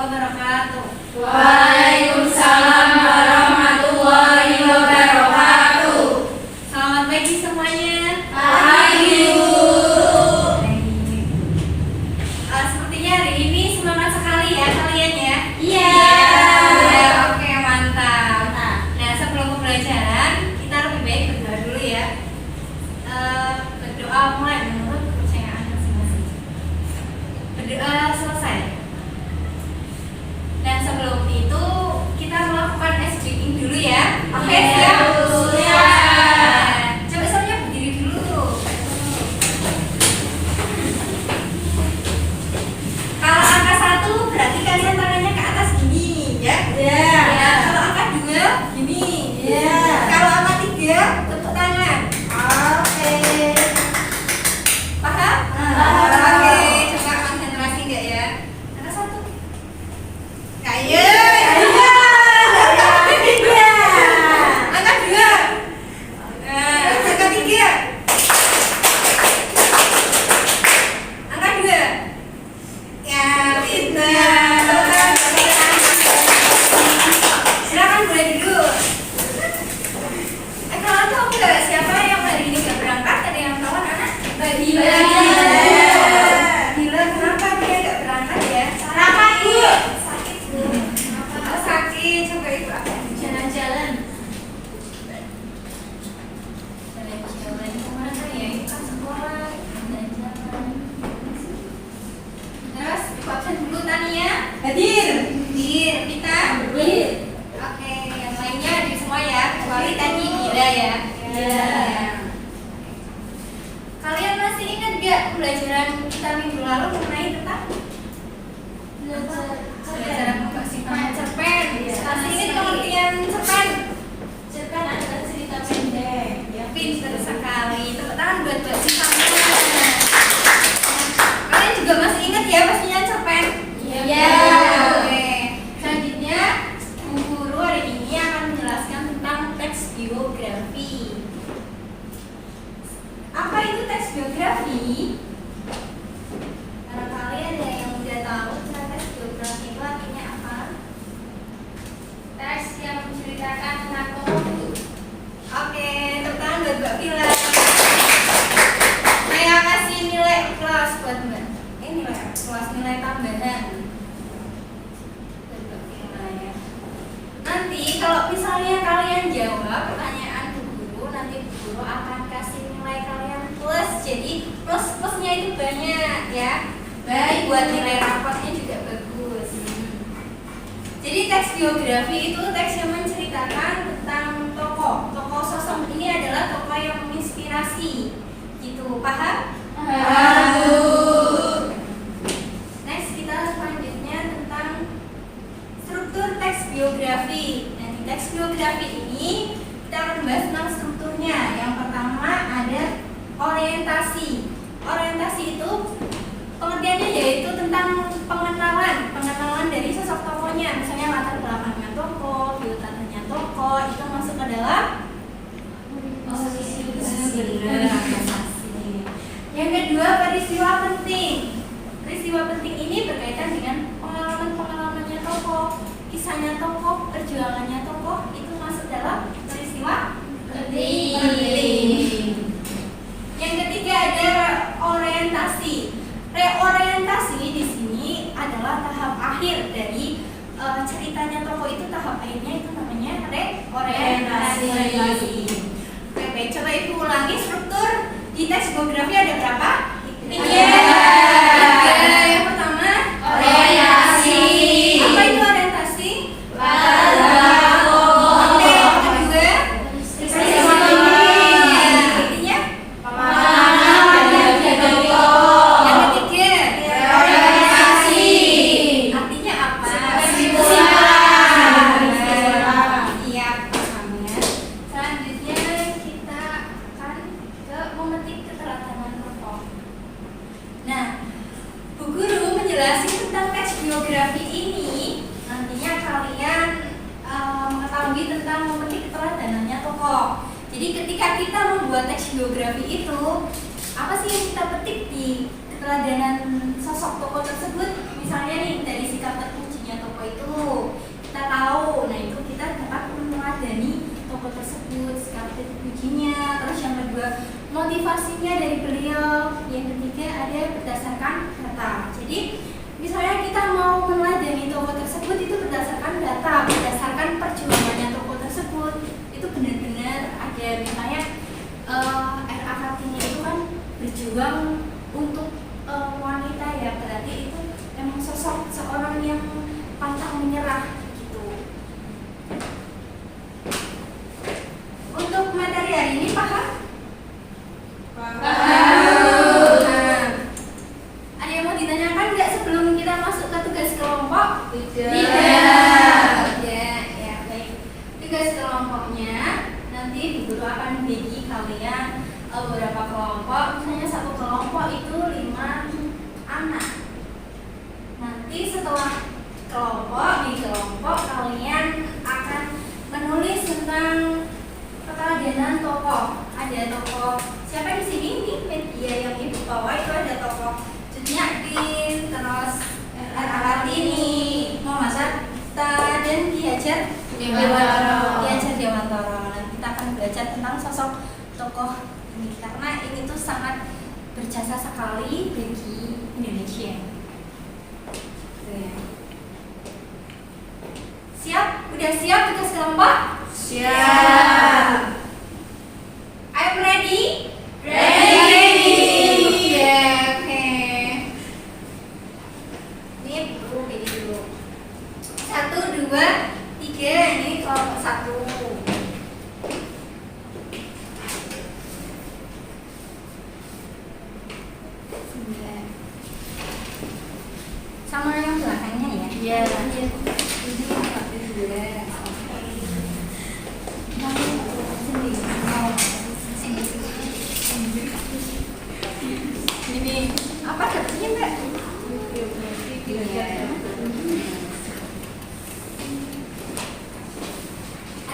wabarakatuh. Waalaikumsalam warahmatullahi wabarakatuh. Selamat pagi semuanya. Pagi, Bu. Sepertinya hari ini semangat sekali ya kalian ya. Iya. Ya, oke, mantap. Nah, sebelum pembelajaran kita lebih baik berdoa dulu ya. Berdoa mulai menurut kepercayaan masing-masing. Berdoa selesai. Dan sebelum itu kita melakukan ice breaking dulu ya. Oke, Iya, siap? Bu. Siap. Coba semuanya berdiri dulu. Kalau angka 1 berarti kalian tangannya ke atas gini ya. Iya. Ya, kalau angka 2 gini. Iya. Kalau angka 3 tepuk tangan. Oke. Paham? Paham. Oke, coba konsentrasi enggak ya? Angka 1. Kayu. Angka 2. Angka 3. Angka 2. Ya, pintar. Silakan mulai dulu. Kalau tahu nggak siapa yang hari ini nggak berangkat? Ada yang tahu anak? Mbak Dila. Dila, kenapa dia nggak berangkat ya? Kenapa, Bu? Sakit, Bu. Oh, sakit. Coba ibu jalan-jalan. Jalan-jalan kemana ya? Itu kan sekolah. Jalan-jalan. Terus, ibu absen dulu Tania. Hadir. Hadir. Kita. Hadir. Oke, yang lainnya di semua ya, kecuali tadi Dila ya. Iya. Kalian masih ingat gak pembelajaran kita minggu lalu mengenai tentang pembelajaran membersihkan cerpen? Iya. Masih ingat pengertian cerpen? Cerpen adalah cerita pendek. Ya, Pinter sekali. Tepuk tangan buat Mbak Sifana. Kalian juga masih ingat ya pastinya cerpen? Iya. Oke. Selanjutnya, Bu Guru hari ini akan menjelaskan tentang teks biografi. Apa itu teks biografi? Barangkali ada yang udah tahu teks biografi itu artinya apa? Teks yang menceritakan tentang tokoh. Oke, tepuk tangan buat Mbak Vila. Saya kasih nilai kelas buat Mbak. Ini nilai kelas, nilai tambahan. Buat Mbak Vila ya. Nanti kalau misalnya kalian jawab pertanyaan Bu Guru, nanti Bu Guru akan kasih nilai kalian plus. Jadi plus-plusnya itu banyak ya. Baik buat nilai rapotnya juga bagus. Jadi teks biografi itu teks yang menceritakan tentang tokoh. Tokoh sosok ini adalah tokoh yang menginspirasi. Gitu, paham? Next kita selanjutnya tentang struktur teks biografi. Nah, di teks biografi ini kita akan membahas tentang strukturnya. Yang pertama ada orientasi. Orientasi itu pengertiannya yaitu tentang pengenalan dari sosok tokohnya. Misalnya latar belakangnya tokoh, biodatanya tokoh, itu masuk ke dalam organisasi. Yang kedua, peristiwa penting. Peristiwa penting ini berkaitan dengan pengalamannya tokoh, kisahnya tokoh, perjuangannya tokoh, itu masuk dalam peristiwa penting. Yang ketiga ada orientasi. Reorientasi di sini adalah tahap akhir dari ceritanya tokoh itu. Tahap akhirnya itu namanya reorientasi. Oke, baik, coba ibu ulangi struktur di teks biografi ada berapa? 3. Yang pertama Orientasi. Apa itu orientasi? Latar belakang tokoh. Oke, yang kedua Peristiwa penting. artinya Pemahaman bagi tokoh. yang ketiga Reorientasi. artinya apa? Kesimpulan. Iya, pahamnya. Selanjutnya kita akan ke memetik keteladanan tokoh. Nah, Bu Guru menjelaskan tentang teks biografi ini. Nantinya kalian mengetahui tentang memetik keteladanannya tokoh. Jadi ketika kita membuat teks biografi itu, apa sih yang kita petik di keteladanan sosok tokoh tersebut? Misalnya nih dari sikap terpujinya motivasinya dari beliau. Yang ketiga ada berdasarkan data. Jadi misalnya kita mau meneladani toko tersebut itu berdasarkan data, berdasarkan perjuangannya toko tersebut. Itu benar-benar ada misalnya RA Kartini itu kan berjuang untuk wanita ya, berarti itu emang sosok seorang yang pantang menyerah gitu. Untuk materi hari ini paham? Paham. Ada yang mau ditanyakan nggak sebelum kita masuk ke tugas kelompok? Tidak. Ya, baik. Tugas kelompoknya nanti di guru akan bagi kalian beberapa kelompok. Misalnya satu kelompok itu 5 anak. Nanti setelah di kelompok kalian akan menulis tentang keteladanan tokoh. Ada tokoh siapa di sini nih, media yang ibu bawa itu ada tokoh Juniatin, terus RA Kartini, Muhammad Satta, dan Ki Hajar Dewantoro. Nanti kita akan belajar tentang sosok tokoh ini karena ini tuh sangat berjasa sekali bagi Indonesia. Siap? Udah siap tugas kelompok? Siap. I'm ready? Ready. Ya, oke. Ini dulu, ini dulu. 1, 2, 3. Ini kelompok 1. Sama yang belakangnya ya? Iya. Ini kelompok 12. Ini apa dapetnya mbak?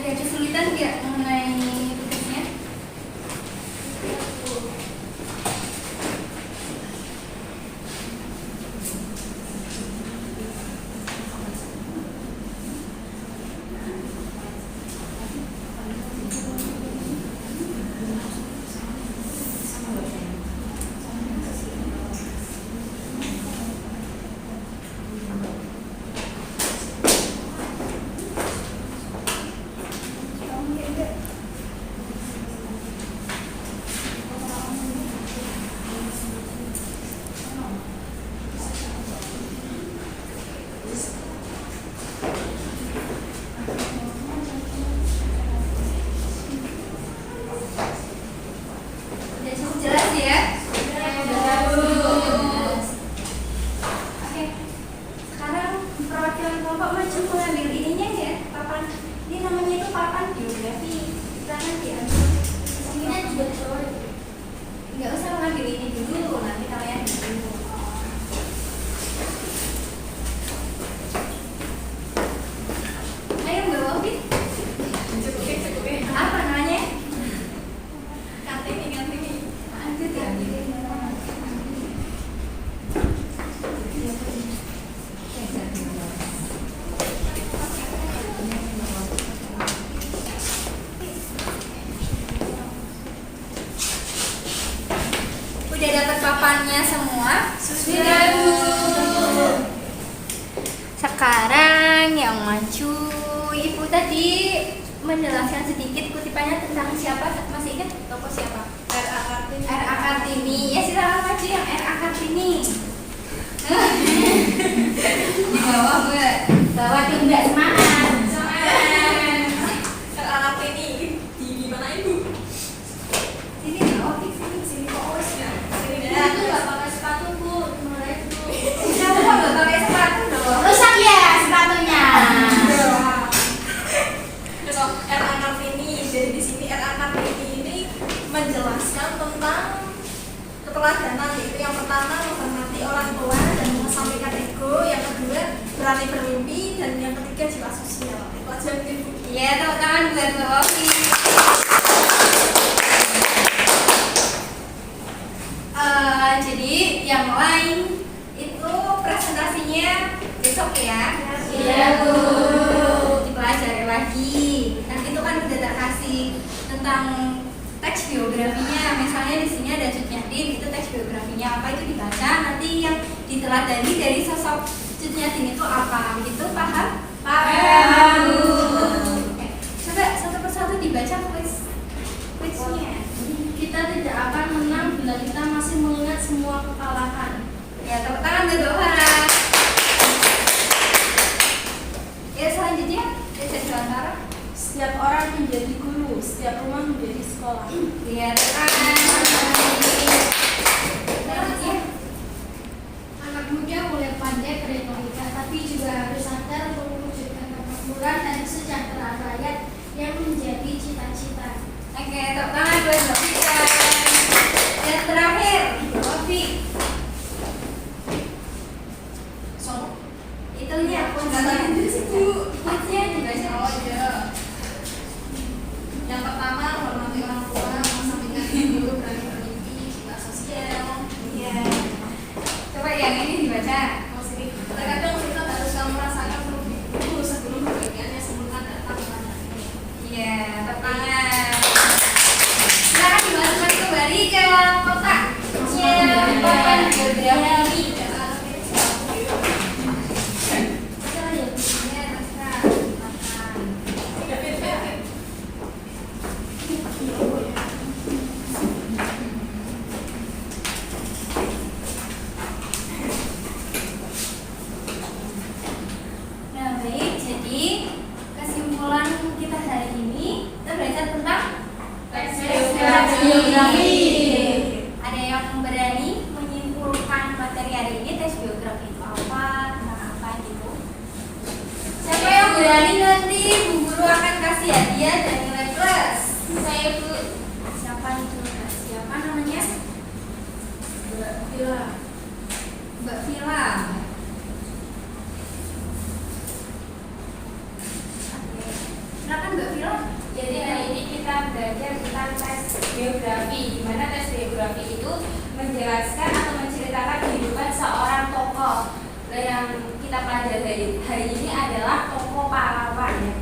Ada kesulitan nggak mengenai tugasnya? Udah cukup jelas ya? Oke. Sekarang perwakilan kelompok maju mengambil ininya ya, papan. Ini namanya itu papan biografi. Silakan diambil. Ini juga coba. Nggak usah mengambil ini dulu, nanti kalian dulu. Ayo Mbak Wafid. Cukupin. Apa namanya? Kartini. Lanjut ya. Udah dapat papannya semua? Sudah, Bu. Sekarang yang maju, Ibu tadi menjelaskan sedikit kutipannya tentang siapa, masih ingat tokoh siapa? RA Kartini. RA Kartini. Ya silakan maju yang RA Kartini. Di bawah Mbak. Bawa tim Mbak semangat. Semangat. RA Kartini di mana Ibu? Sini bawah, sini bawah. Aku nggak pakai sepatu Bu, mulai dulu. Kamu kok nggak pakai sepatu dong? Rusak ya sepatunya. RA Kartini. Jadi di sini RA Kartini ini menjelaskan tentang keteladanan, yaitu yang pertama menghormati orang tua dan mengesampingkan ego, yang kedua berani bermimpi, dan yang ketiga jiwa sosial. Itu aja mungkin Bu. Iya, tepuk tangan buat Mbak Ovi. Jadi yang lain itu presentasinya besok ya. Iya, Bu. Dipelajari lagi. Nanti itu kan udah tak kasih tentang teks biografinya. Misalnya di sini ada Cut Nyatin, itu teks biografinya apa itu dibaca. Nanti yang diteladani dari sosok Cut Nyatin itu apa? Gitu, paham? Paham. Oke. Coba satu persatu dibaca kuisnya. Kita tidak akan menang bila kita masih mengingat semua kekalahan. Ya, tepuk tangan buat Mbak Farah. Ya, selanjutnya Cece Silantara. Setiap orang menjadi guru, setiap rumah menjadi sekolah. Ya, tekan. Selanjutnya Anak muda boleh pandai berretorika, tapi juga harus sadar untuk mewujudkan kemakmuran dan kesejahteraan rakyat yang menjadi cita-cita. oke, tepuk tangan buat Mbak Fika. Dan terakhir, Ovi. Itunya kuisnya dibaca. Oh iya. Yang pertama, hormati orang tua, mengesampingkan guru, berani bermimpi, cinta sosial. Iya. Coba yang ini dibaca. Terkadang kita harus merasakan dulu sebelum kebaikannya sempurna datang kepadanya. Iya, tepuk tangan. Silakan dimasukkan kembali ke dalam kotak. Bapak biografi. Ya, terserah. Makan. Nah, baik. Jadi kesimpulan kita hari ini kita belajar tentang Teks biografi. Ada yang berani menyimpulkan materi hari ini tes biografi itu apa, tentang apa gitu? Siapa yang berani nanti Bu Guru akan kasih hadiah dan nilai plus? Saya Bu. Siapa itu? Siapa namanya? Mbak Vila. Mbak Vila. Oke. Silakan Mbak Vila. Jadi hari ini kita belajar tentang tes biografi, di mana tes biografi itu menjelaskan atau menceritakan kehidupan seorang tokoh. Dan yang kita pelajari hari ini adalah tokoh pahlawan. Ya.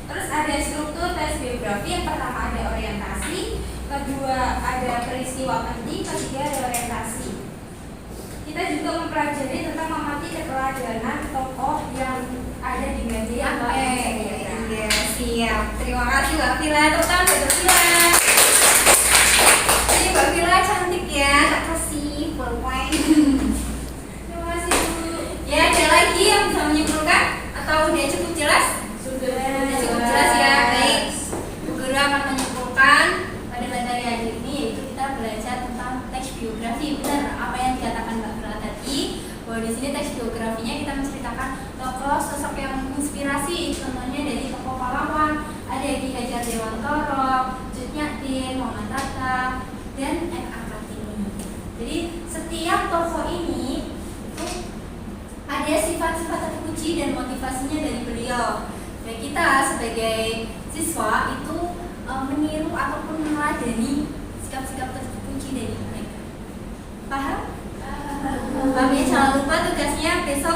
Terus ada struktur tes biografi. Yang pertama ada orientasi, kedua ada peristiwa penting, ketiga ada orientasi. Kita juga mempelajari tentang mengamati keteladanan tokoh yang ada di media atau Iya, siap. Terima kasih Mbak Vila. Tepuk tangan buat Mbak Vila. Jadi Mbak Vila cantik ya. Tak kasih full point. Terima kasih Bu. Ya, ada lagi yang bisa menyimpulkan atau udah cukup jelas? Sudah cukup jelas ya. Baik. Bu Guru akan menyimpulkan pada materi hari ini, yaitu kita belajar tentang teks biografi. Benar apa yang dikatakan Mbak Vila tadi, bahwa di sini teks biografinya kita menceritakan tokoh sosok yang menginspirasi, contohnya dari tokoh pahlawan ada Ki Hajar Dewantara, Cut Nyatin, Muhammad Hatta, dan R.A. Kartini. Jadi setiap tokoh ini itu ada sifat-sifat terpuji dan motivasinya dari beliau. Dan kita sebagai siswa itu meniru ataupun meneladani sikap-sikap terpuji dari mereka. Paham? Paham ya, jangan lupa tugasnya besok